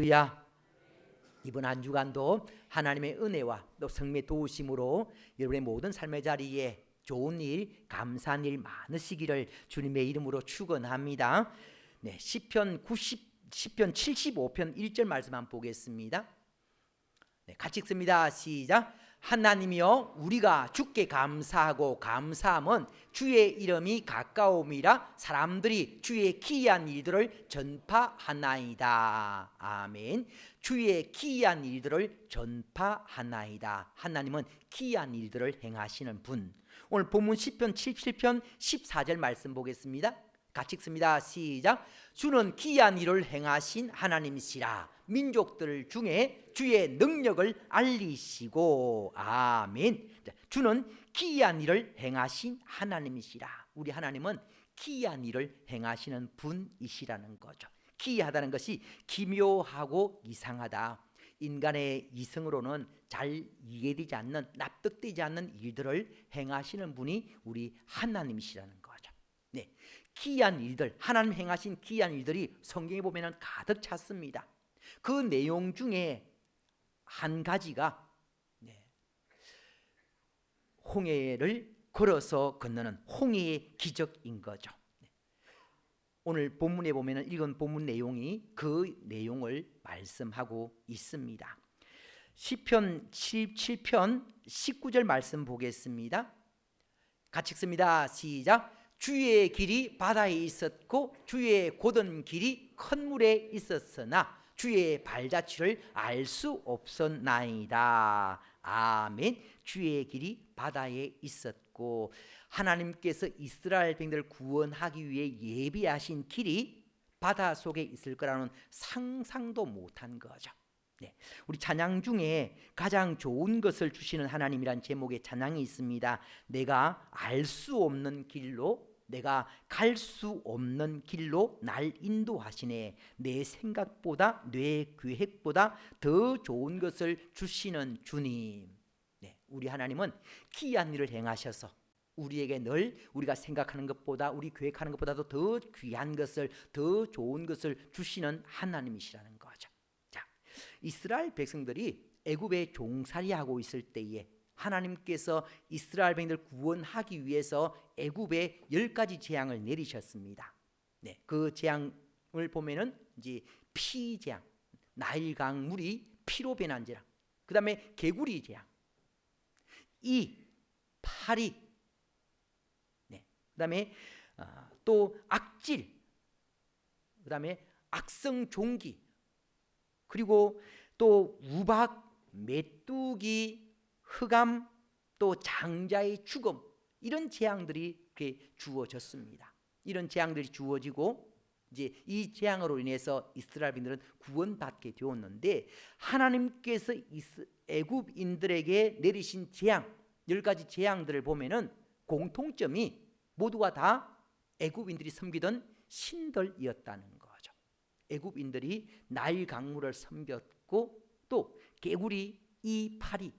할렐루야. 이번 한 주간도 하나님의 은혜와 또 성령의 도우심으로 여러분의 모든 삶의 자리에 좋은 일, 감사한 일 많으시기를 주님의 이름으로 축원합니다. 네, 시편 75편 1절 말씀 한번 보겠습니다. 네, 같이 읽습니다. 시작. 하나님이여, 우리가 주께 감사하고 감사함은 주의 이름이 가까움이라 사람들이 주의 기이한 일들을 전파하나이다. 아멘. 주의 기이한 일들을 전파하나이다. 하나님은 기이한 일들을 행하시는 분. 오늘 본문 시편 77편 14절 말씀 보겠습니다. 같이 읽습니다. 시작. 주는 기이한 일을 행하신 하나님이시라. 민족들 중에 주의 능력을 알리시고. 아멘. 주는 기이한 일을 행하신 하나님이시라. 우리 하나님은 기이한 일을 행하시는 분이시라는 거죠. 기이하다는 것이 기묘하고 이상하다. 인간의 이성으로는 잘 이해되지 않는, 납득되지 않는 일들을 행하시는 분이 우리 하나님이시라는 거죠. 네, 기이한 일들, 하나님 행하신 기이한 일들이 성경에 보면 가득 찼습니다. 그 내용 중에 한 가지가 홍해를 걸어서 건너는 홍해의 기적인 거죠. 오늘 본문에 보면 읽은 본문 내용이 그 내용을 말씀하고 있습니다. 시편 77편 19절 말씀 보겠습니다. 같이 읽습니다. 시작. 주의 길이 바다에 있었고 주의 곧은 길이 큰 물에 있었으나 주의 발자취를 알 수 없었나이다. 아멘. 주의 길이 바다에 있었고 하나님께서 이스라엘 백성들을 구원하기 위해 예비하신 길이 바다 속에 있을 거라는 상상도 못한 거죠. 네, 우리 찬양 중에 가장 좋은 것을 주시는 하나님이란 제목의 찬양이 있습니다. 내가 알 수 없는 길로, 내가 갈 수 없는 길로 날 인도하시네. 내 생각보다, 내 계획보다 더 좋은 것을 주시는 주님. 네, 우리 하나님은 기이한 일을 행하셔서 우리에게 늘 우리가 생각하는 것보다, 우리 계획하는 것보다도 더 귀한 것을, 더 좋은 것을 주시는 하나님이시라는 거죠. 자, 이스라엘 백성들이 애굽에 종살이하고 있을 때에 하나님께서 이스라엘 백성들을 구원하기 위해서 애굽에 10가지 재앙을 내리셨습니다. 네, 그 재앙을 보면은 이제 피재앙, 나일 강물이 피로 변한 재앙, 그 다음에 개구리 재앙, 파리, 네, 그 다음에 또 악질, 그 다음에 악성 종기, 그리고 또 우박, 메뚜기, 흑암, 또 장자의 죽음, 이런 재앙들이 이렇게 주어졌습니다. 이런 재앙들이 주어지고 이제 이 재앙으로 인해서 이스라엘 백성들은 구원받게 되었는데 하나님께서 애굽인들에게 내리신 재앙, 10가지 재앙들을 보면은 공통점이 모두가 다 애굽인들이 섬기던 신들이었다는 거죠. 애굽인들이 나일 강물을 섬겼고 또 개구리, 파리,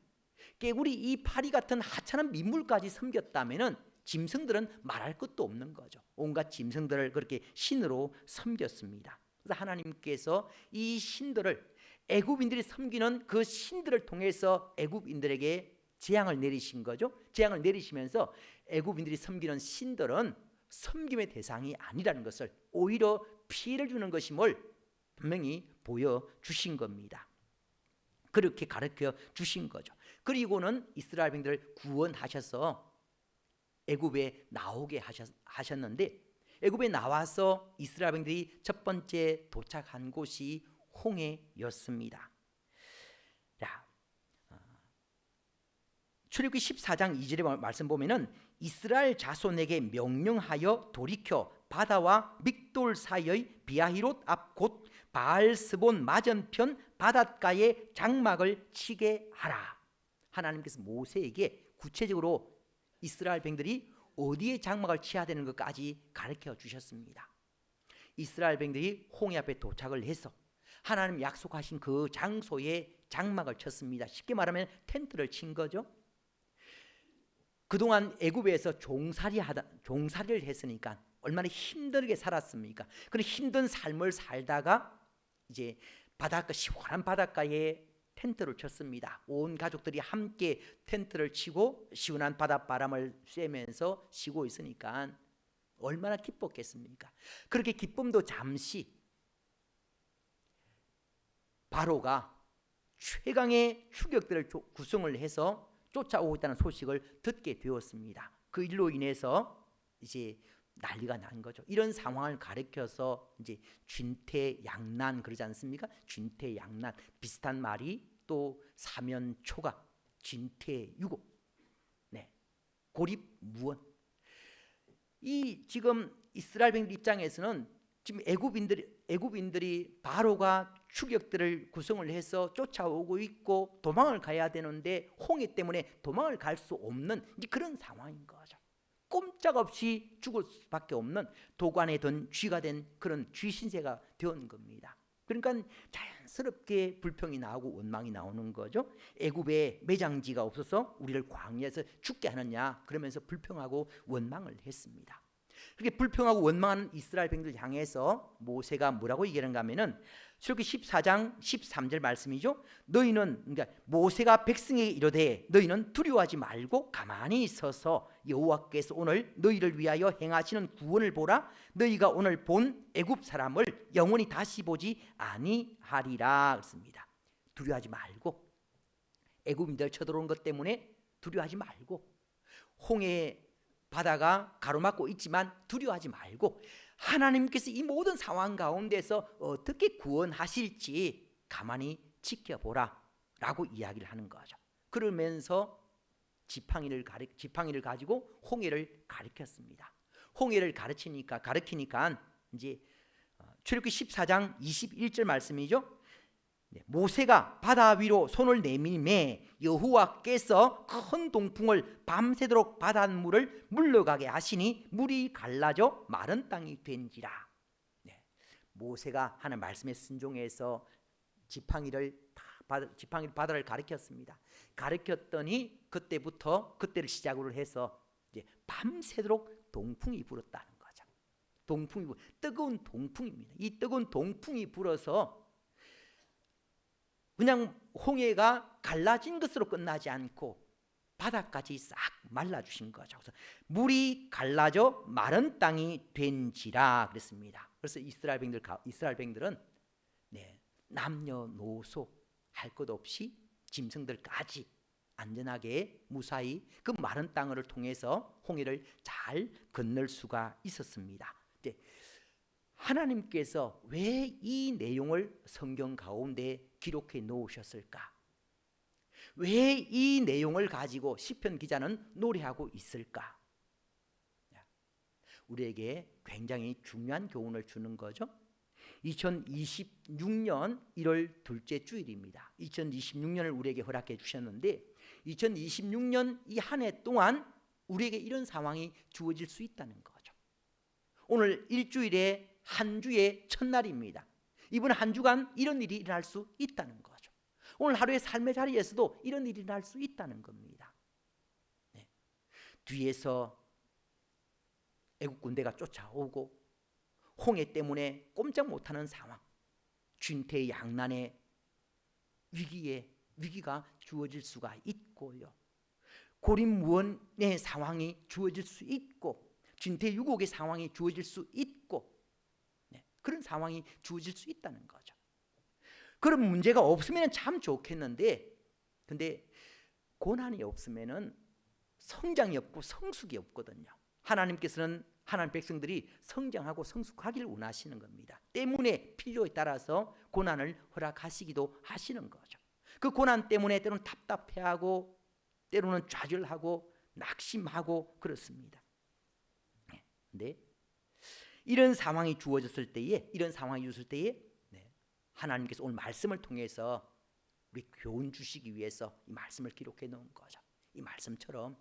개구리, 파리 같은 하찮은 민물까지 섬겼다면은 짐승들은 말할 것도 없는 거죠. 온갖 짐승들을 그렇게 신으로 섬겼습니다. 그래서 하나님께서 이 신들을, 애굽인들이 섬기는 그 신들을 통해서 애굽인들에게 재앙을 내리신 거죠. 재앙을 내리시면서 애굽인들이 섬기는 신들은 섬김의 대상이 아니라는 것을, 오히려 피해를 주는 것임을 분명히 보여주신 겁니다. 그렇게 가르쳐 주신 거죠. 그리고는 이스라엘 백성들을 구원하셔서 애굽에 나오게 하셨는데 애굽에 나와서 이스라엘 백성들이 첫 번째 도착한 곳이 홍해였습니다. 출애굽기 14장 2절의 말씀 보면은 이스라엘 자손에게 명령하여 돌이켜 바다와 믹돌 사이의 비아히롯 앞 곧 바알스본 맞은편 바닷가에 장막을 치게 하라. 하나님께서 모세에게 구체적으로 이스라엘 백성들이 어디에 장막을 치어야 되는 것까지 가르쳐 주셨습니다. 이스라엘 백성들이 홍해 앞에 도착을 해서 하나님 약속하신 그 장소에 장막을 쳤습니다. 쉽게 말하면 텐트를 친 거죠. 그동안 애굽에서 종살이를 했으니까 얼마나 힘들게 살았습니까? 그런 힘든 삶을 살다가 이제 바닷가, 시원한 바닷가에 텐트를 쳤습니다. 온 가족들이 함께 텐트를 치고 시원한 바닷바람을 쐬면서 쉬고 있으니까 얼마나 기뻤겠습니까? 그렇게 기쁨도 잠시 바로가 최강의 추격들을 구성을 해서 쫓아오고 있다는 소식을 듣게 되었습니다. 그 일로 인해서 이제 난리가 난 거죠. 이런 상황을 가리켜서 이제 쥔태양난 그러지 않습니까? 쥔태양난 비슷한 말이 또 사면초가, 쥔태유고, 네, 고립무원. 이 지금 이스라엘 백성 입장에서는 지금 애굽인들이 바로가 추격들을 구성을 해서 쫓아오고 있고 도망을 가야 되는데 홍해 때문에 도망을 갈 수 없는 그런 상황인 거죠. 꼼짝없이 죽을 수밖에 없는 도관에 든 쥐가 된 그런 쥐 신세가 된 겁니다. 그러니까 자연스럽게 불평이 나오고 원망이 나오는 거죠. 애굽에 매장지가 없어서 우리를 광야에서 죽게 하느냐 그러면서 불평하고 원망을 했습니다. 그렇게 불평하고 원망하는 이스라엘 백성들 향해서 모세가 뭐라고 얘기하는가 하면은 출애굽기 14장 13절 말씀이죠. 너희는, 그러니까 모세가 백성에게 이르되 너희는 두려워하지 말고 가만히 있어서 여호와께서 오늘 너희를 위하여 행하시는 구원을 보라. 너희가 오늘 본 애굽 사람을 영원히 다시 보지 아니하리라 그랬습니다. 두려워하지 말고, 애굽인들 쳐들어온 것 때문에 두려워하지 말고, 홍해 바다가 가로막고 있지만 두려워하지 말고 하나님께서 이 모든 상황 가운데서 어떻게 구원하실지 가만히 지켜보라 라고 이야기를 하는 거죠. 그러면서 지팡이를 가지고 홍해를 가리켰습니다. 홍해를 가리키니까 이제 출애굽기 14장 21절 말씀이죠. 모세가 바다 위로 손을 내밀매 여호와께서 큰 동풍을 밤새도록 바닷물을 물러가게 하시니 물이 갈라져 마른 땅이 된지라. 모세가 하는 말씀에 순종해서 지팡이를 바다를 가리켰습니다. 가리켰더니 그때를 시작으로 해서 이제 밤새도록 동풍이 불었다는 거죠. 뜨거운 동풍입니다. 이 뜨거운 동풍이 불어서 그냥 홍해가 갈라진 것으로 끝나지 않고 바다까지 싹 말라주신 거죠. 그래서 물이 갈라져 마른 땅이 된지라 그랬습니다. 그래서 이스라엘 백성들은 남녀노소 할 것 없이 짐승들까지 안전하게 무사히 그 마른 땅을 통해서 홍해를 잘 건널 수가 있었습니다. 하나님께서 왜 이 내용을 성경 가운데 기록해 놓으셨을까? 왜 이 내용을 가지고 시편 기자는 노래하고 있을까? 우리에게 굉장히 중요한 교훈을 주는 거죠. 2026년 1월 둘째 주일입니다. 2026년을 우리에게 허락해 주셨는데 2026년 이 한 해 동안 우리에게 이런 상황이 주어질 수 있다는 거죠. 오늘 일주일에 한 주의 첫날입니다. 이번 한 주간 이런 일이 일어날 수 있다는 거죠. 오늘 하루의 삶의 자리에서도 이런 일이 일어날 수 있다는 겁니다. 뒤에서 애국 군대가 쫓아오고 홍해 때문에 꼼짝 못하는 상황, 쥔태양난의 위기가 주어질 수가 있고요. 고립무원의 상황이 주어질 수 있고 쥔태유곡의 상황이 주어질 수 있고 그런 상황이 주어질 수 있다는 거죠. 그런 문제가 없으면 참 좋겠는데 근데 고난이 없으면 성장이 없고 성숙이 없거든요. 하나님께서는 하나님 백성들이 성장하고 성숙하기를 원하시는 겁니다. 때문에 필요에 따라서 고난을 허락하시기도 하시는 거죠. 그 고난 때문에 때로는 답답해하고 때로는 좌절하고 낙심하고 그렇습니다. 근데 이런 상황이 주어졌을 때에 하나님께서 오늘 말씀을 통해서 우리 교훈 주시기 위해서 이 말씀을 기록해 놓은 거죠. 이 말씀처럼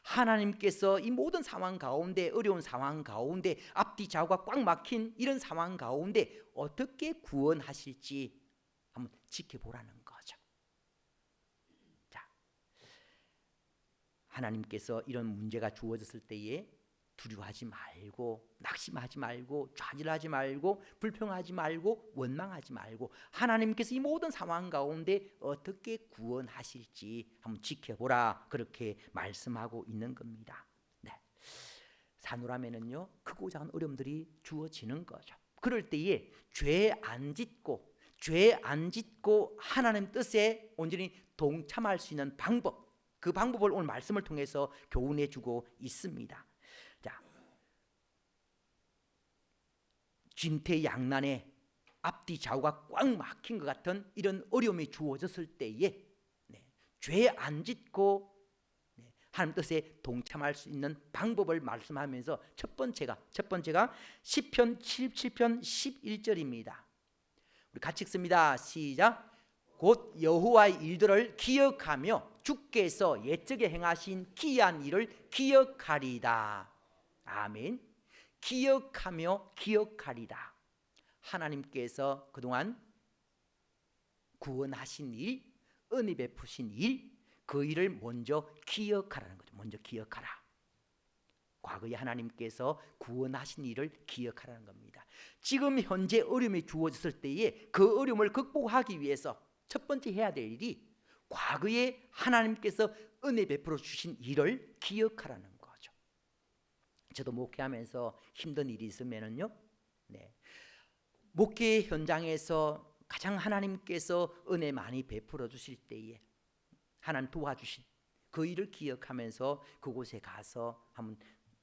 하나님께서 이 모든 상황 가운데, 어려운 상황 가운데, 앞뒤 좌우가 꽉 막힌 이런 상황 가운데 어떻게 구원하실지 한번 지켜보라는 거죠. 자, 하나님께서 이런 문제가 주어졌을 때에 두려워하지 말고, 낙심하지 말고, 좌절하지 말고, 불평하지 말고, 원망하지 말고, 하나님께서 이 모든 상황 가운데 어떻게 구원하실지 한번 지켜보라, 그렇게 말씀하고 있는 겁니다. 네. 사노라면은요, 크고 작은 어려움들이 주어지는 거죠. 그럴 때에 죄 안 짓고 하나님 뜻에 온전히 동참할 수 있는 방법, 그 방법을 오늘 말씀을 통해서 교훈해 주고 있습니다. 자, 진퇴양난에 앞뒤 좌우가 꽉 막힌 것 같은 이런 어려움이 주어졌을 때에 죄 안 짓고 하나님 뜻에 동참할 수 있는 방법을 말씀하면서 첫 번째가 시편 77편 11절입니다. 우리 같이 읽습니다. 시작. 곧 여호와의 일들을 기억하며 주께서 옛적에 행하신 기이한 일을 기억하리다. 아멘. 기억하리다. 하나님께서 그동안 구원하신 일, 은혜 베푸신 일, 그 일을 먼저 기억하라는 거죠. 먼저 기억하라. 과거에 하나님께서 구원하신 일을 기억하라는 겁니다. 지금 현재 어려움이 주어졌을 때에 그 어려움을 극복하기 위해서 첫 번째 해야 될 일이 과거에 하나님께서 은혜 베풀어 주신 일을 기억하라는 거죠. 저도 목회하면서 힘든 일이 있으면은요, 목회 현장에서 가장 하나님께서 은혜 많이 베풀어 주실 때에 하나님 도와주신 그 일을 기억하면서 그곳에 가서 한번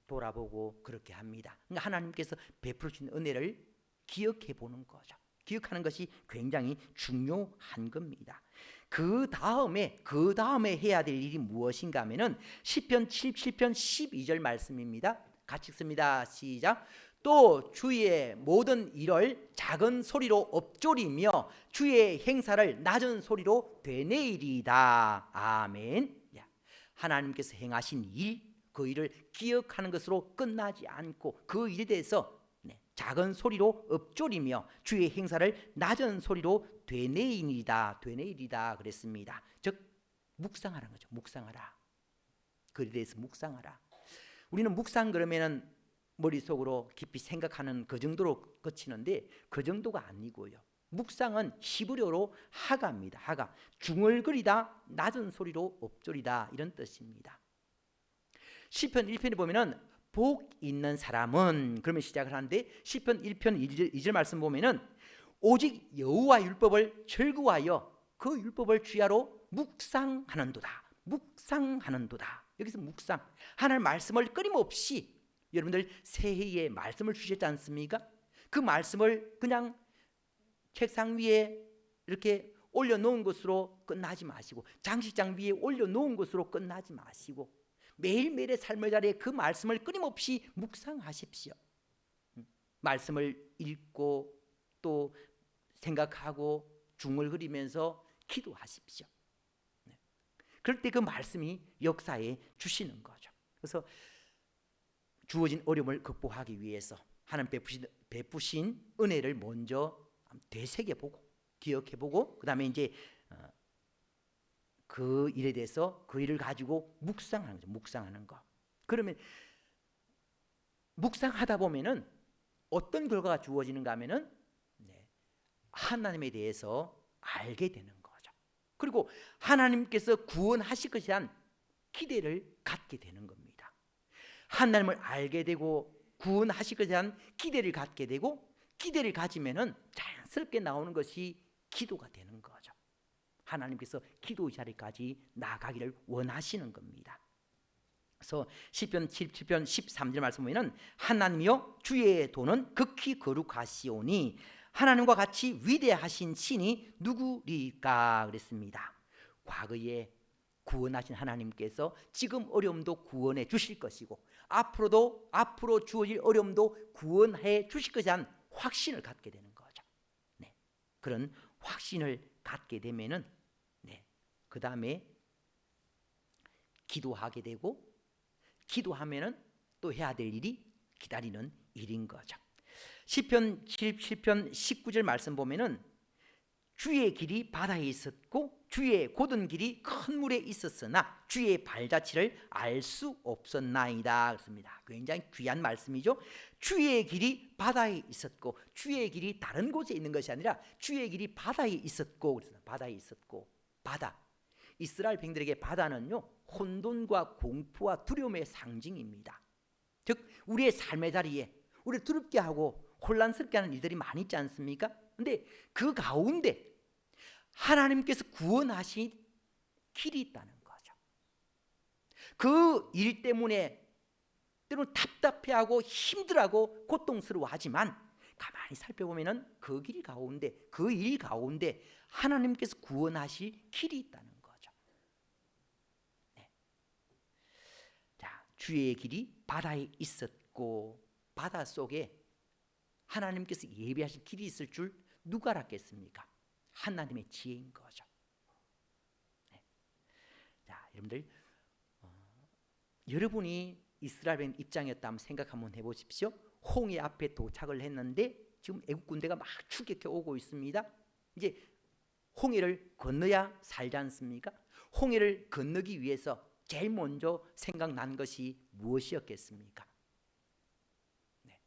돌아보고 그렇게 합니다. 그러니까 하나님께서 베풀어 주신 은혜를 기억해 보는 거죠. 기억하는 것이 굉장히 중요한 겁니다. 그 다음에 해야 될 일이 무엇인가 하면은 시편 77편 12절 말씀입니다. 같이 읽습니다. 시작. 또 주의 모든 일을 작은 소리로 엎조리며 주의 행사를 낮은 소리로 되뇌이리이다. 아멘. 하나님께서 행하신 일, 그 일을 기억하는 것으로 끝나지 않고 그 일에 대해서 작은 소리로 엎조리며 주의 행사를 낮은 소리로 되뇌이리이다 그랬습니다. 즉 묵상하라는 거죠. 묵상하라. 그에 대해서 묵상하라. 우리는 묵상 그러면은 머릿속으로 깊이 생각하는 그 정도로 그치는데 그 정도가 아니고요. 묵상은 히브리어로 하가입니다. 하가. 중얼거리다, 낮은 소리로 엎조리다, 이런 뜻입니다. 시편 1편에 보면은 복 있는 사람은, 그러면 시작을 하는데 시편 1편 2절 말씀 보면은 오직 여호와의 율법을 즐거워하여 그 율법을 주야로 묵상하는도다. 여기서 묵상, 하나님 말씀을 끊임없이, 여러분들 새해에 말씀을 주셨지 않습니까? 그 말씀을 그냥 책상 위에 이렇게 올려놓은 것으로 끝나지 마시고, 장식장 위에 올려놓은 것으로 끝나지 마시고, 매일매일의 삶의 자리에 그 말씀을 끊임없이 묵상하십시오. 말씀을 읽고 또 생각하고 중얼거리면서 기도하십시오. 그럴 때 그 말씀이 역사해 주시는 거죠. 그래서 주어진 어려움을 극복하기 위해서 하나님 베푸신 은혜를 먼저 되새겨보고 기억해보고, 그 다음에 이제 그 일에 대해서 그 일을 가지고 묵상하는 거죠. 묵상하는 거. 그러면 묵상하다 보면은 어떤 결과가 주어지는가 하면은 하나님에 대해서 알게 되는 거죠. 그리고 하나님께서 구원하실 것에 대한 기대를 갖게 되는 겁니다. 하나님을 알게 되고 구원하실 것에 대한 기대를 갖게 되고, 기대를 가지면은 자연스럽게 나오는 것이 기도가 되는 거죠. 하나님께서 기도의 자리까지 나가기를 원하시는 겁니다. 그래서 시편 77편 13절 말씀 보면은 하나님이여 주의 도는 극히 거룩하시오니 하나님과 같이 위대하신 신이 누구리까 그랬습니다. 과거에 구원하신 하나님께서 지금 어려움도 구원해 주실 것이고, 앞으로 주어질 어려움도 구원해 주실 것에 대한 확신을 갖게 되는 거죠. 그런 확신을 갖게 되면은 그 다음에 기도하게 되고, 기도하면은 또 해야 될 일이 기다리는 일인 거죠. 시편 77편 19절 말씀 보면은 주의 길이 바다에 있었고 주의 곧은 길이 큰 물에 있었으나 주의 발자취를 알 수 없었나이다. 그렇습니다. 굉장히 귀한 말씀이죠. 주의 길이 바다에 있었고, 주의 길이 다른 곳에 있는 것이 아니라 주의 길이 바다에 있었고, 그래서 바다에 있었고, 바다. 이스라엘 백성들에게 바다는요, 혼돈과 공포와 두려움의 상징입니다. 즉 우리의 삶의 자리에 우리를 두렵게 하고 혼란스럽게 하는 일들이 많이 있지 않습니까? 근데 그 가운데 하나님께서 구원하신 길이 있다는 거죠. 그 일 때문에 때로는 답답해하고 힘들어하고 고통스러워하지만 가만히 살펴보면 그 길 가운데, 그 일 가운데 하나님께서 구원하실 길이 있다는 거죠. 네. 자, 주의 길이 바다에 있었고, 바다 속에 하나님께서 예비하신 길이 있을 줄 누가 알았겠습니까? 하나님의 지혜인 거죠. 네. 자, 여러분들, 여러분이 이스라엘 입장이었다면 생각 한번 해보십시오. 홍해 앞에 도착을 했는데 지금 애국 군대가 막 추격해 오고 있습니다. 이제 홍해를 건너야 살지 않습니까? 홍해를 건너기 위해서 제일 먼저 생각난 것이 무엇이었겠습니까? 네.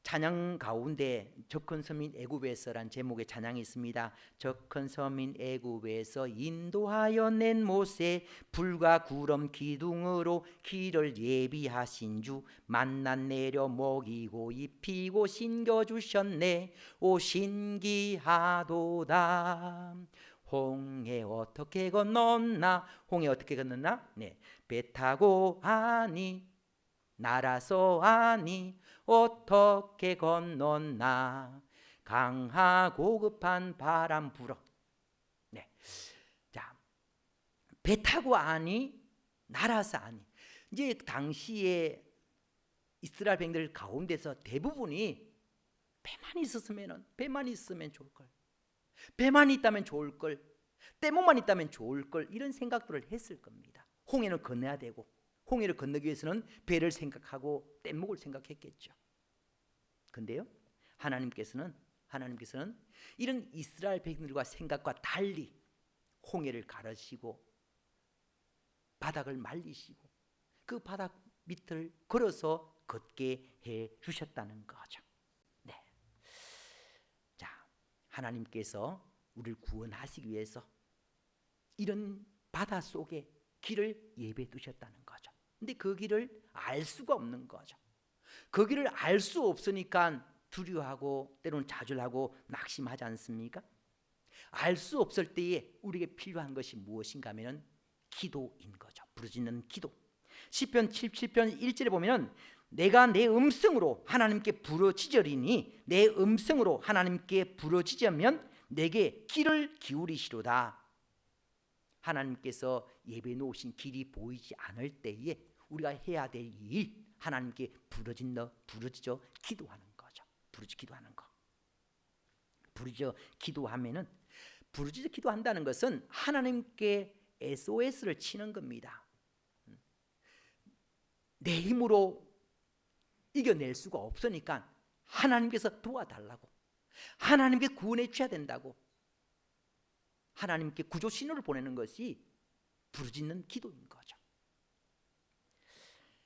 찬양 가운데 적컨 서민 애굽에서란 제목의 찬양이 있습니다. 적컨 서민 애굽에서 인도하여 낸 모세, 불과 구름 기둥으로 길을 예비하신 주, 만난 내려 먹이고 입히고 신겨주셨네. 오 신기하도다. 홍해 어떻게 건넜나? 홍해 어떻게 건넜나? 네, 배 타고 아니 날아서 아니 어떻게 건넜나? 강하고 급한 바람 불어. 네, 자, 배 타고 아니 날아서 아니. 이제 당시에 이스라엘 백성들 가운데서 대부분이 배만 있으면 좋을 걸, 배만 있다면 좋을 걸, 떼목만 있다면 좋을 걸, 이런 생각들을 했을 겁니다. 홍해는 건너야 되고, 홍해를 건너기 위해서는 배를 생각하고 뗏목을 생각했겠죠. 근데요, 하나님께서는 이런 이스라엘 백성들과 생각과 달리 홍해를 가르시고 바닥을 말리시고 그 바닥 밑을 걸어서 걷게 해 주셨다는 거죠. 네. 자, 하나님께서 우리를 구원하시기 위해서 이런 바다 속에 길을 예배해 두셨다는 거죠. 근데 그 길을 알 수가 없는 거죠. 그 길을 알 수 없으니까 두려워하고 때로는 좌절하고 낙심하지 않습니까? 알 수 없을 때에 우리에게 필요한 것이 무엇인가 하면 기도인 거죠. 부르짖는 기도. 시편 77편 1절에 보면 내가 내 음성으로 하나님께 부르짖으리니 내 음성으로 하나님께 부르짖으면 내게 귀를 기울이시로다. 하나님께서 예배 놓으신 길이 보이지 않을 때에 우리가 해야 될 일, 하나님께 부르짖어 기도하는 거죠. 부르짖어 기도하는 거. 부르짖어 기도하면은, 부르짖어 기도한다는 것은 하나님께 SOS를 치는 겁니다. 내 힘으로 이겨낼 수가 없으니까 하나님께서 도와달라고, 하나님께 구원해 주셔야 된다고 하나님께 구조 신호를 보내는 것이 부르짖는 기도인 거죠.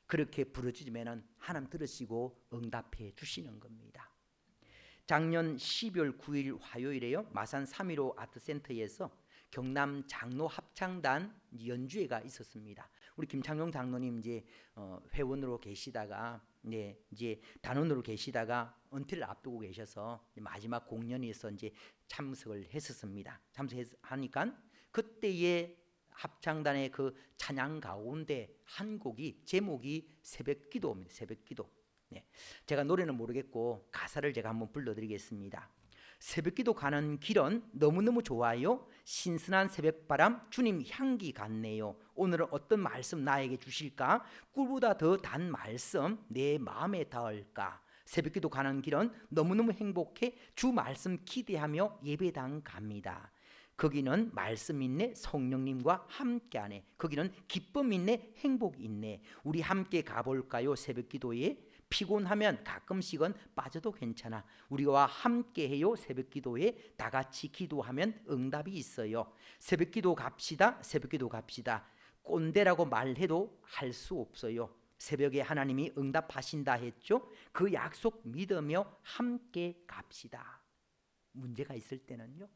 그렇게 부르짖으면 하나님 들으시고 응답해 주시는 겁니다. 작년 12월 9일 화요일에요, 마산 315 아트센터에서 경남 장로 합창단 연주회가 있었습니다. 우리 김창용 장로님 이제 회원으로 계시다가 이제 단원으로 계시다가 은퇴를 앞두고 계셔서 마지막 공연에서 이제 참석을 했었습니다. 참석하니까 그때의 합창단의 그 찬양 가운데 한 곡이 제목이 새벽기도입니다. 새벽기도. 네. 제가 노래는 모르겠고 가사를 제가 한번 불러드리겠습니다. 새벽기도 가는 길은 너무너무 좋아요. 신선한 새벽바람 주님 향기 같네요. 오늘은 어떤 말씀 나에게 주실까? 꿀보다 더 단 말씀 내 마음에 닿을까? 새벽기도 가는 길은 너무너무 행복해. 주 말씀 기대하며 예배당 갑니다. 거기는 말씀 있네, 성령님과 함께하네. 거기는 기쁨 있네, 행복 있네. 우리 함께 가볼까요? 새벽기도에 피곤하면 가끔씩은 빠져도 괜찮아. 우리와 함께 해요. 새벽기도에 다 같이 기도하면 응답이 있어요. 새벽기도 갑시다. 새벽기도 갑시다. 꼰대라고 말해도 할 수 없어요. 새벽에 하나님이 응답하신다 했죠. 그 약속 믿으며 함께 갑시다. 문제가 있을 때는요,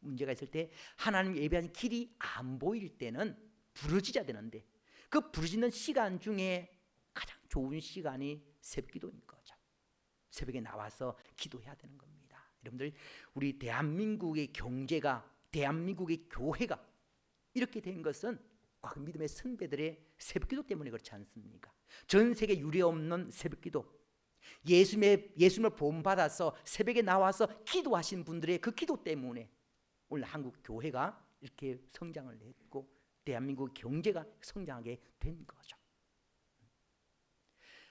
문제가 있을 때 하나님 예배하는 길이 안 보일 때는 부르짖어야 되는데, 그 부르짖는 시간 중에 가장 좋은 시간이 새벽기도인 거죠. 새벽에 나와서 기도해야 되는 겁니다. 여러분들, 우리 대한민국의 경제가, 대한민국의 교회가 이렇게 된 것은 그 믿음의 선배들의 새벽기도 때문에 그렇지 않습니까? 전 세계 유례 없는 새벽기도, 예수님을 본받아서 새벽에 나와서 기도하신 분들의 그 기도 때문에 오늘 한국 교회가 이렇게 성장을 했고 대한민국 경제가 성장하게 된 거죠.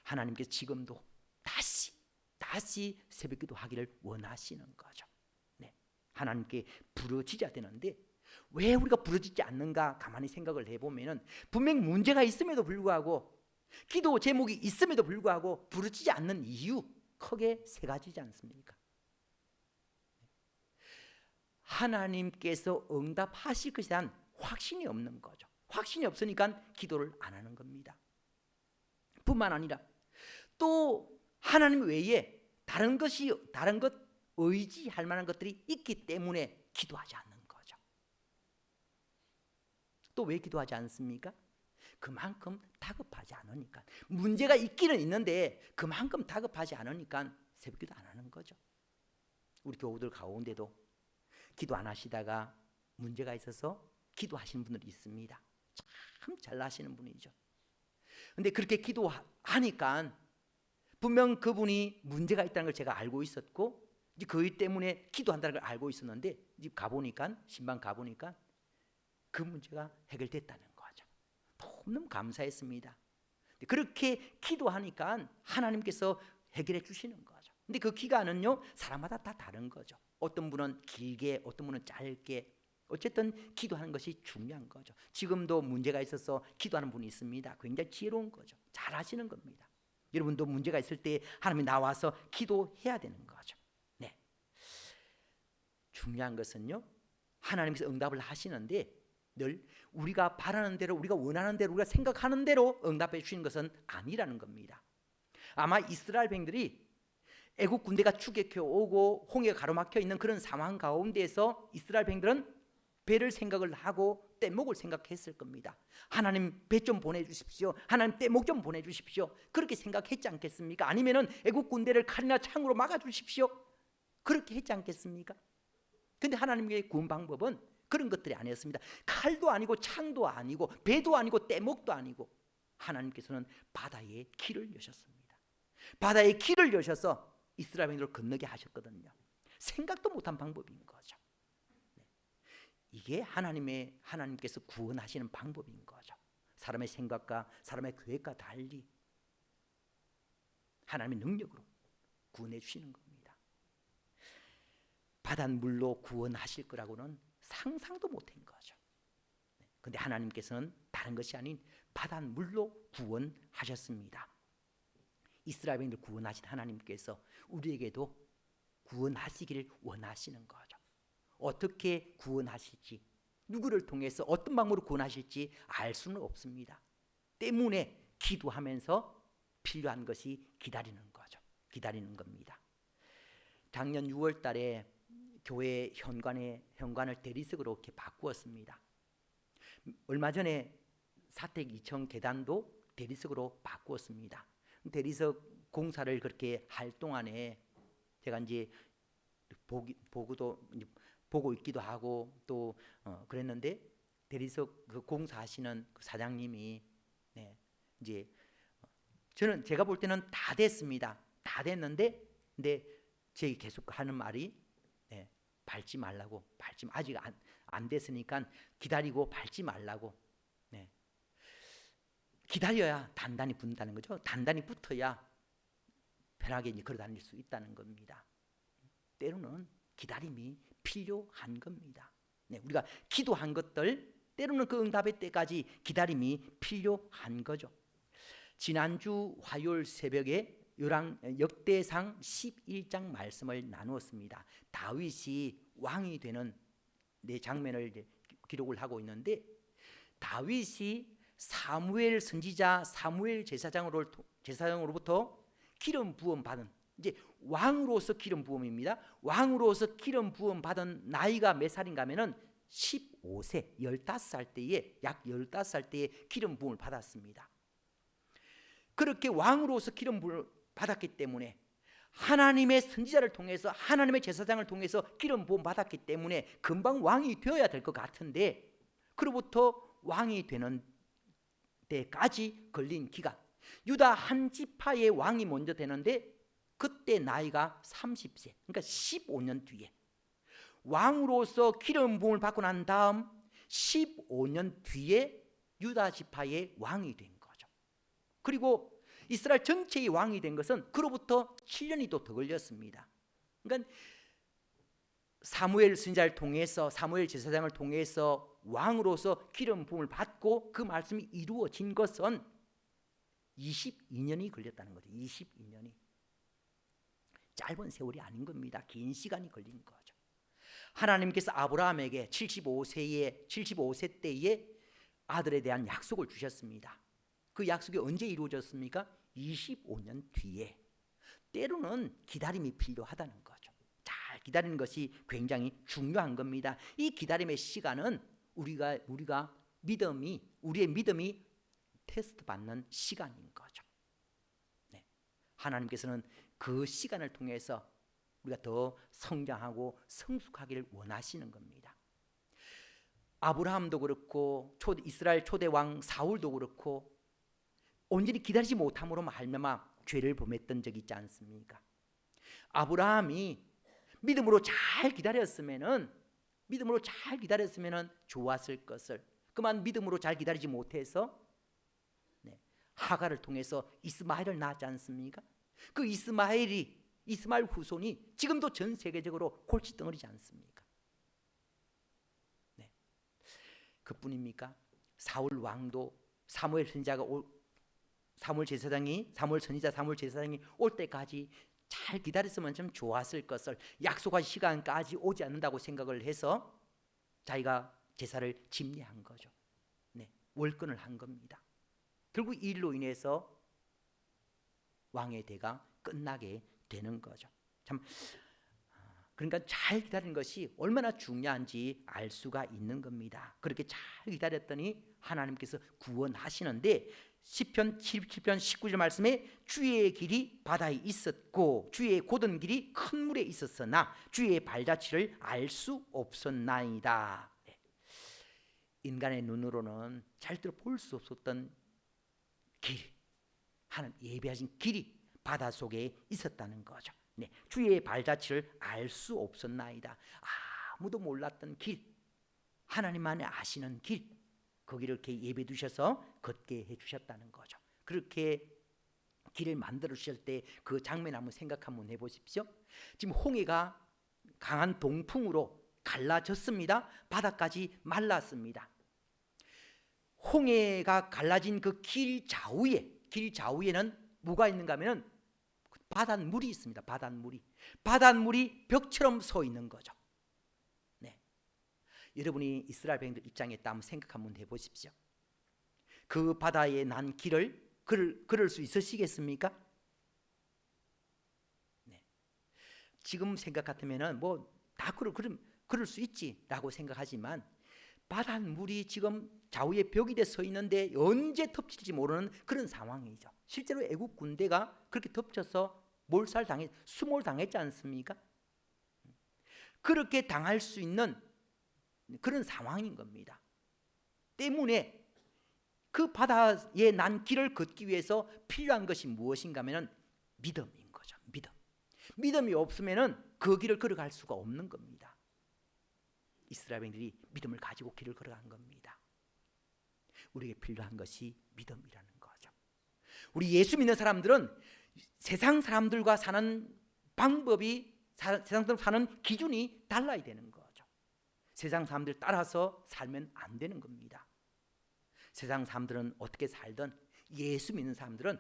하나님께서 지금도 다시 새벽기도 하기를 원하시는 거죠. 네. 하나님께 부르짖어야 되는데 왜 우리가 부르짖지 않는가 가만히 생각을 해보면 분명 문제가 있음에도 불구하고 기도 제목이 있음에도 불구하고 부르짖지 않는 이유 크게 세 가지지 않습니까? 하나님께서 응답하실 것에 대한 확신이 없는 거죠. 확신이 없으니까 기도를 안 하는 겁니다. 뿐만 아니라 또 하나님 외에 다른 것 의지할 만한 것들이 있기 때문에 기도하지 않는 거죠. 또 왜 기도하지 않습니까? 그만큼 다급하지 않으니까. 문제가 있기는 있는데 그만큼 다급하지 않으니까 새벽기도 안 하는 거죠. 우리 교우들 가운데도 기도 안 하시다가 문제가 있어서 기도하시는 분들이 있습니다. 참 잘나시는 분이죠. 근데 그렇게 기도하니까 분명 그분이 문제가 있다는 걸 제가 알고 있었고 이제 그것 때문에 기도한다는 걸 알고 있었는데 이제 신방 가보니까 그 문제가 해결됐다는 거죠. 너무 감사했습니다. 그렇게 기도하니까 하나님께서 해결해 주시는 거죠. 근데 그 기간은요 사람마다 다 다른 거죠. 어떤 분은 길게, 어떤 분은 짧게. 어쨌든 기도하는 것이 중요한 거죠. 지금도 문제가 있어서 기도하는 분이 있습니다. 굉장히 지혜로운 거죠. 잘 하시는 겁니다. 여러분도 문제가 있을 때 하나님이 나와서 기도해야 되는 거죠. 네. 중요한 것은요 하나님께서 응답을 하시는데 늘 우리가 바라는 대로, 우리가 원하는 대로, 우리가 생각하는 대로 응답해 주시는 것은 아니라는 겁니다. 아마 이스라엘 백성들이 애국 군대가 추격해 오고 홍해가 가로막혀 있는 그런 상황 가운데서 이스라엘 백성들은 배를 생각을 하고 떼목을 생각했을 겁니다. 하나님 배 좀 보내주십시오. 하나님 떼목 좀 보내주십시오. 그렇게 생각했지 않겠습니까? 아니면은 애국 군대를 칼이나 창으로 막아주십시오. 그렇게 했지 않겠습니까? 근데 하나님의 구원 방법은 그런 것들이 아니었습니다. 칼도 아니고 창도 아니고 배도 아니고 떼목도 아니고 하나님께서는 바다에 길을 여셨습니다. 바다에 길을 여셔서 이스라엘 백성들을 건너게 하셨거든요. 생각도 못한 방법인 거죠. 이게 하나님께서 구원하시는 방법인 거죠. 사람의 생각과 사람의 계획과 달리 하나님의 능력으로 구원해 주시는 겁니다. 바닷물로 구원하실 거라고는 상상도 못한 거죠. 그런데 하나님께서는 다른 것이 아닌 바닷물로 구원하셨습니다. 이스라엘 백성을 구원하신 하나님께서 우리에게도 구원하시기를 원하시는 거죠. 어떻게 구원하실지, 누구를 통해서 어떤 방법으로 구원하실지 알 수는 없습니다. 때문에 기도하면서 필요한 것이 기다리는 거죠. 기다리는 겁니다. 작년 6월 달에 교회 현관을 대리석으로 이렇게 바꾸었습니다. 얼마 전에 사택2층 계단도 대리석으로 바꾸었습니다. 대리석 공사를 그렇게 할 동안에 제가 이제 보고 있기도 하고 또 그랬는데 대리석 그 공사하시는 그 사장님이 이제 제가 볼 때는 다 됐습니다. 다 됐는데 근데 제가 계속 하는 말이 밟지 말라고, 아직 안 됐으니까 기다리고 밟지 말라고. 기다려야 단단히 붙는다는 거죠. 단단히 붙어야 편하게 이제 걸어 다닐 수 있다는 겁니다. 때로는 기다림이 필요한 겁니다. 우리가 기도한 것들 때로는 그 응답의 때까지 기다림이 필요한 거죠. 지난주 화요일 새벽에 역대상 11장 말씀을 나누었습니다. 다윗이 왕이 되는 네 장면을 이제 기록을 하고 있는데, 다윗이 사무엘 선지자, 사무엘 제사장으로부터 기름 부음 받은, 이제 왕으로서 기름 부음입니다. 왕으로서 기름 부음 받은 나이가 몇 살인가 하면은 15세, 15살 때에, 약 15살 때에 기름 부음을 받았습니다. 그렇게 왕으로서 기름 부음을 받았기 때문에, 하나님의 선지자를 통해서, 하나님의 제사장을 통해서 기름 부음 받았기 때문에 금방 왕이 되어야 될 것 같은데, 그로부터 왕이 되는 때까지 걸린 기간, 유다 한 지파의 왕이 먼저 되는데 그때 나이가 30세, 그러니까 15년 뒤에, 왕으로서 기름 부음을 받고 난 다음 15년 뒤에 유다 지파의 왕이 된 거죠. 그리고 이스라엘 전체의 왕이 된 것은 그로부터 7년이 또 더 걸렸습니다. 그러니까 사무엘 선지자를 통해서, 사무엘 제사장을 통해서 왕으로서 기름 부음을 받고 그 말씀이 이루어진 것은 22년이 걸렸다는 거죠. 22년이. 짧은 세월이 아닌 겁니다. 긴 시간이 걸린 거죠. 하나님께서 아브라함에게 75세 때에 아들에 대한 약속을 주셨습니다. 그 약속이 언제 이루어졌습니까? 25년 뒤에. 때로는 기다림이 필요하다는 거죠. 잘 기다리는 것이 굉장히 중요한 겁니다. 이 기다림의 시간은 우리의 믿음이 테스트 받는 시간인 거죠. 네. 하나님께서는 그 시간을 통해서 우리가 더 성장하고 성숙하기를 원하시는 겁니다. 아브라함도 그렇고 이스라엘 초대 왕 사울도 그렇고 온전히 기다리지 못함으로 말미암아 죄를 범했던 적이 있지 않습니까? 아브라함이 믿음으로 잘 기다렸으면은 좋았을 것을, 그만 믿음으로 잘 기다리지 못해서 하갈을 통해서 이스마엘을 낳았지 않습니까? 그 이스마엘 후손이 지금도 전 세계적으로 골칫덩어리지 않습니까? 네. 그뿐입니까? 사울 왕도 사무엘 선지자 올 때까지 잘 기다렸으면 좀 좋았을 것을, 약속한 시간까지 오지 않는다고 생각을 해서 자기가 제사를 집례한 거죠. 월권을 한 겁니다. 결국 이 일로 인해서 왕의 대가 끝나게 되는 거죠. 참, 그러니까 잘 기다리는 것이 얼마나 중요한지 알 수가 있는 겁니다. 그렇게 잘 기다렸더니 하나님께서 구원하시는데, 시편 77편 19절 말씀에 주의 길이 바다에 있었고 주의 곧은 길이 큰 물에 있었으나 주의 발자취를 알 수 없었나이다. 인간의 눈으로는 절대로 볼 수 없었던 길, 하나님 예비하신 길이 바다 속에 있었다는 거죠. 주의 발자취를 알 수 없었나이다. 아무도 몰랐던 길, 하나님만이 아시는 길, 거기를 이렇게 예배 두셔서 걷게 해주셨다는 거죠. 그렇게 길을 만들어 주실 때 그 장면 한번 생각 한번 해보십시오. 지금 홍해가 강한 동풍으로 갈라졌습니다. 바다까지 말랐습니다. 홍해가 갈라진 그 길 좌우에는 뭐가 있는가 하면 바닷물이 있습니다. 바닷물이 벽처럼 서 있는 거죠. 여러분이 이스라엘 백성들 입장에 있다 한번 생각 한번 해보십시오. 그 바다에 난 길을 걸을 수 있으시겠습니까? 지금 생각 같으면은 뭐 다 걸을 수 있지라고 생각하지만, 바닷물이 지금 좌우에 벽이 돼 서 있는데 언제 덮칠지 모르는 그런 상황이죠. 실제로 애국 군대가 그렇게 덮쳐서 수몰 당했지 않습니까? 그렇게 당할 수 있는 그런 상황인 겁니다. 때문에 그 바다에 난 길을 걷기 위해서 필요한 것이 무엇인가 하면 믿음인 거죠. 믿음이 없으면 그 길을 걸어갈 수가 없는 겁니다. 이스라엘 백성들이 믿음을 가지고 길을 걸어간 겁니다. 우리에게 필요한 것이 믿음이라는 거죠. 우리 예수 믿는 사람들은 세상 사람들과 사는 방법이, 세상 사람들 사는 기준이 달라야 되는 거죠. 세상 사람들 따라서 살면 안 되는 겁니다. 세상 사람들은 어떻게 살든 예수 믿는 사람들은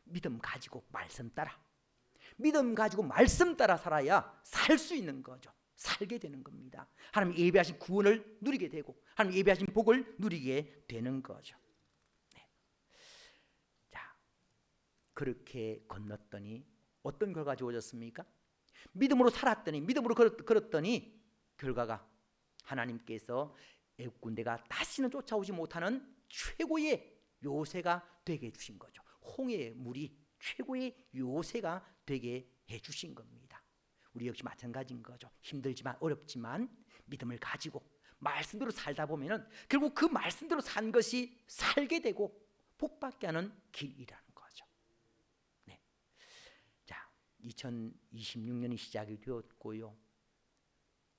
믿음 가지고 말씀 따라, 믿음 가지고 말씀 따라 살아야 살 수 있는 거죠. 살게 되는 겁니다. 하나님 예비하신 구원을 누리게 되고 하나님 예비하신 복을 누리게 되는 거죠. 네. 자, 그렇게 건넜더니 어떤 결과가 주어졌습니까? 믿음으로 살았더니, 믿음으로 걸었더니 결과가 하나님께서 애국 군대가 다시는 쫓아오지 못하는 최고의 요새가 되게 해주신 거죠. 홍해의 물이 최고의 요새가 되게 해주신 겁니다. 우리 역시 마찬가지인 거죠. 힘들지만 어렵지만 믿음을 가지고 말씀대로 살다 보면은 결국 그 말씀대로 산 것이 살게 되고 복받게 하는 길이라는 거죠. 네. 자, 2026년이 시작이 되었고요.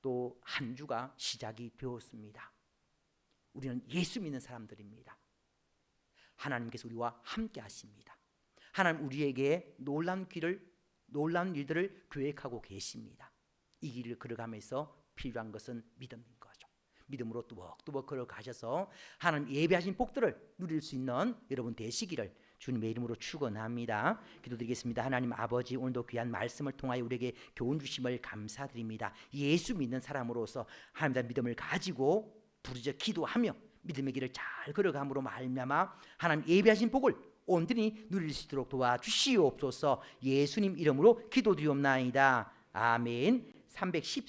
또 한 주가 시작이 되었습니다. 우리는 예수 믿는 사람들입니다. 하나님께서 우리와 함께 하십니다. 하나님 우리에게 놀라운 일들을 계획하고 계십니다. 이 길을 걸어가면서 필요한 것은 믿음인 거죠. 믿음으로 뚜벅뚜벅 걸어가셔서 하나님 예배하신 복들을 누릴 수 있는 여러분 되시기를 주님의 이름으로 축원합니다. 기도드리겠습니다. 하나님 아버지, 오늘도 귀한 말씀을 통하여 우리에게 교훈 주심을 감사드립니다. 예수 믿는 사람으로서 하나님의 믿음을 가지고 부르짖어 기도하며 믿음의 길을 잘 걸어감으로 말미암아 하나님 예비하신 복을 온전히 누릴 수 있도록 도와주시옵소서. 예수님 이름으로 기도드리옵나이다. 아멘. 310